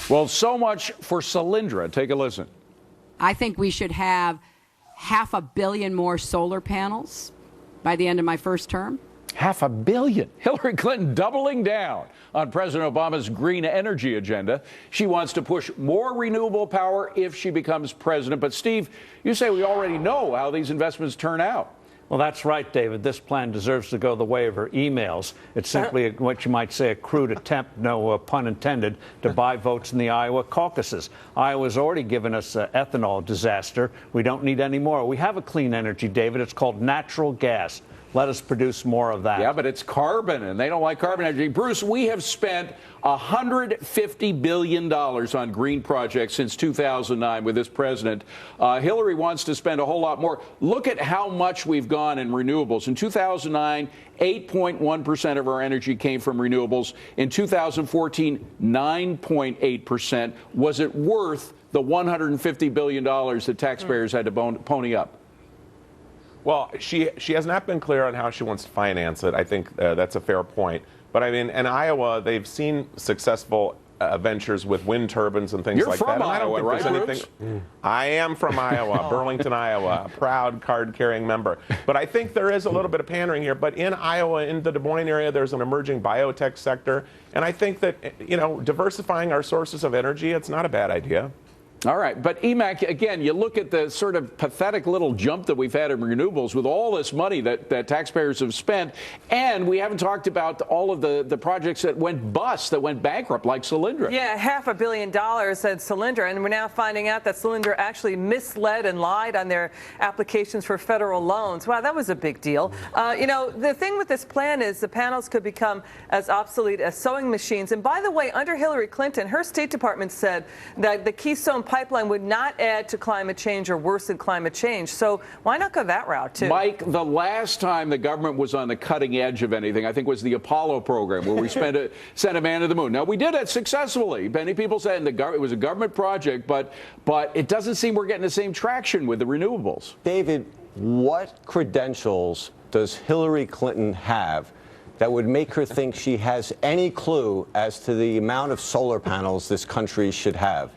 Well, so much for Solyndra. Take a listen. I think we should have 500 million more solar panels by the end of my first term. 500 million. Hillary Clinton doubling down on President Obama's green energy agenda. She wants to push more renewable power if she becomes president. But, Steve, you say we already know how these investments turn out. Well, that's right, David. This plan deserves to go the way of her emails. It's simply what you might say a crude attempt, no pun intended, to buy votes in the Iowa caucuses. Iowa's already given us an ethanol disaster. We don't need any more. We have a clean energy, David. It's called natural gas. Let us produce more of that. Yeah, but it's carbon, and they don't like carbon energy. Bruce, we have spent $150 billion on green projects since 2009 with this president. Hillary wants to spend a whole lot more. Look at how much we've gone in renewables. In 2009, 8.1% of our energy came from renewables. In 2014, 9.8%. Was it worth the $150 billion that taxpayers had to pony up? Well, she has not been clear on how she wants to finance it. I think that's a fair point. But I mean, in Iowa, they've seen successful ventures with wind turbines and things You're like from that. And Iowa, I don't think there's anything. I am from Iowa, Burlington, Iowa, a proud card-carrying member. But I think there is a little bit of pandering here. But in Iowa, in the Des Moines area, there's an emerging biotech sector. And I think that, you know, diversifying our sources of energy, it's not a bad idea. All right. But, EMAC, again, you look at the sort of pathetic little jump that we've had in renewables with all this money that taxpayers have spent. And we haven't talked about all of the projects that went bust, that went bankrupt, like Solyndra. Yeah, $500 million at Solyndra. And we're now finding out that Solyndra actually misled and lied on their applications for federal loans. Wow, that was a big deal. You know, the thing with this plan is the panels could become as obsolete as sewing machines. And by the way, under Hillary Clinton, her State Department said that the Keystone pipeline would not add to climate change or worsen climate change. So why not go that route, too? Mike, the last time the government was on the cutting edge of anything, I think, was the Apollo program, where we sent a man to the moon. Now, we did it successfully. Many people said it was a government project, but it doesn't seem we're getting the same traction with the renewables. David, what credentials does Hillary Clinton have that would make her think she has any clue as to the amount of solar panels this country should have?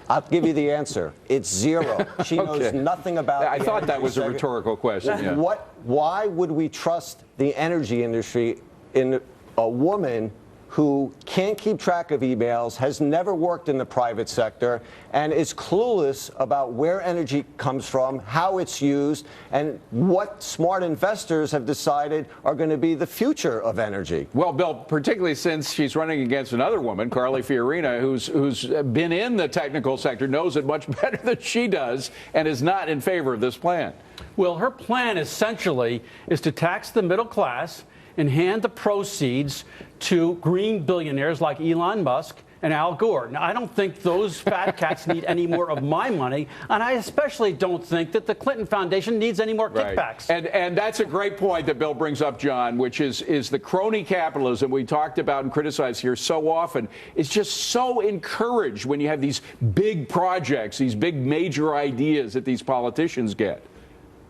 I'll give you the answer. It's zero. She knows nothing about it. I thought that was a rhetorical question. Yeah. Why would we trust the energy industry in a woman who can't keep track of emails, has never worked in the private sector, and is clueless about where energy comes from, how it's used, and what smart investors have decided are going to be the future of energy? Well, Bill, particularly since she's running against another woman, Carly Fiorina, who's been in the technical sector, knows it much better than she does, and is not in favor of this plan. Well, her plan essentially is to tax the middle class and hand the proceeds to green billionaires like Elon Musk and Al Gore. Now, I don't think those fat cats need any more of my money, and I especially don't think that the Clinton Foundation needs any more kickbacks. And that's a great point that Bill brings up, John, which is the crony capitalism we talked about and criticized here so often. It's just so encouraged when you have these big projects, these big major ideas that these politicians get.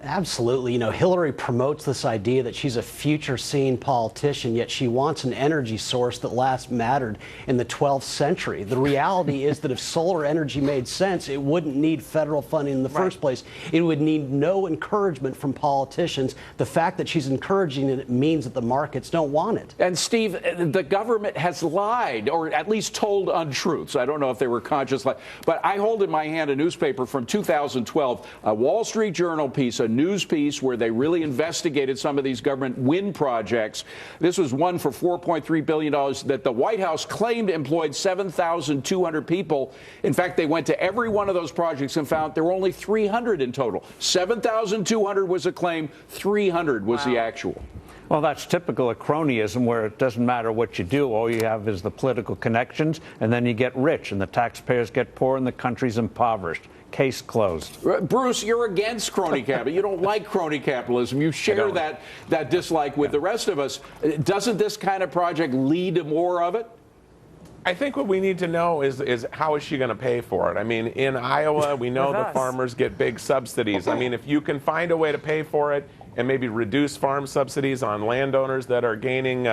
Absolutely. You know, Hillary promotes this idea that she's a future-seeing politician, yet she wants an energy source that last mattered in the 12th century. The reality is that if solar energy made sense, it wouldn't need federal funding in the first place. It would need no encouragement from politicians. The fact that she's encouraging it means that the markets don't want it. And, Steve, the government has lied, or at least told untruths. I don't know if they were conscious lies. But I hold in my hand a newspaper from 2012, a Wall Street Journal piece, a news piece where they really investigated some of these government wind projects. This was one for $4.3 billion that the White House claimed employed 7,200 people. In fact, they went to every one of those projects and found there were only 300 in total. 7,200 was a claim, 300 was the actual. Well, that's typical of cronyism, where it doesn't matter what you do. All you have is the political connections, and then you get rich, and the taxpayers get poor, and the country's impoverished. Case closed. Bruce, you're against crony capitalism. You don't like crony capitalism. You share that dislike with the rest of us. Doesn't this kind of project lead to more of it? I think what we need to know is how is she going to pay for it? I mean, in Iowa, we know the farmers get big subsidies. I mean, if you can find a way to pay for it and maybe reduce farm subsidies on landowners that are gaining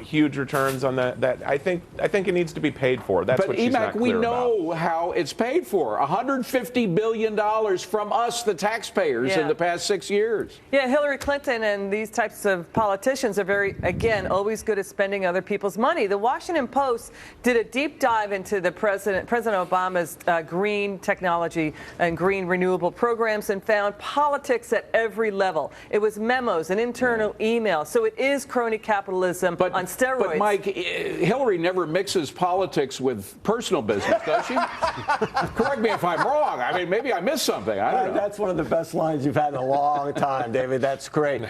huge returns on that. I think it needs to be paid for. That's but what she's not Emac, we clear know about. how it's paid for. $150 billion from us, the taxpayers, in the past 6 years. Yeah, Hillary Clinton and these types of politicians are very, again, always good at spending other people's money. The Washington Post did a deep dive into the President Obama's green technology and green renewable programs and found politics at every level. It was memos and internal emails. So it is crony capitalism on steroids. But Mike, Hillary never mixes politics with personal business, does she? Correct me if I'm wrong. I mean, maybe I missed something. I don't know. That's one of the best lines you've had in a long time, David. That's great.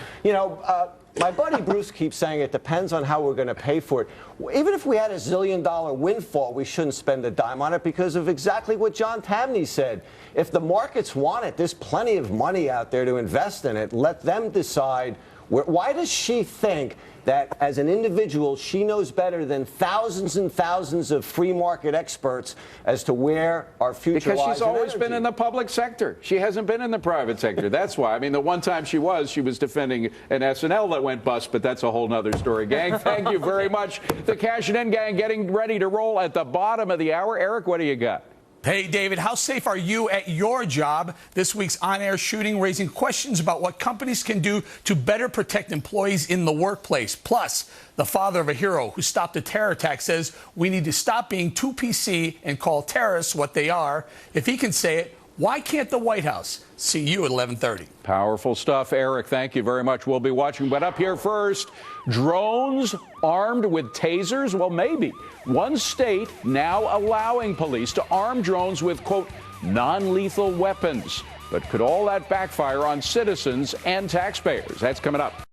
My buddy Bruce keeps saying it depends on how we're going to pay for it. Even if we had a $1 zillion windfall, we shouldn't spend a dime on it because of exactly what John Tabney said. If the markets want it, there's plenty of money out there to invest in it. Let them decide. Why does she think that as an individual, she knows better than thousands and thousands of free market experts as to where our future lies? Because she's always been in the public sector. She hasn't been in the private sector. That's why. I mean, the one time she was defending an SNL that went bust, but that's a whole nother story. Gang, thank you very much. The Cash It In Gang getting ready to roll at the bottom of the hour. Eric, what do you got? Hey, David, how safe are you at your job? This week's on-air shooting raising questions about what companies can do to better protect employees in the workplace. Plus, the father of a hero who stopped a terror attack says we need to stop being too PC and call terrorists what they are. If he can say it, why can't the White House? See you at 11:30. Powerful stuff, Eric. Thank you very much. We'll be watching. But up here first, drones armed with tasers? Well, maybe. One state now allowing police to arm drones with, quote, non-lethal weapons. But could all that backfire on citizens and taxpayers? That's coming up.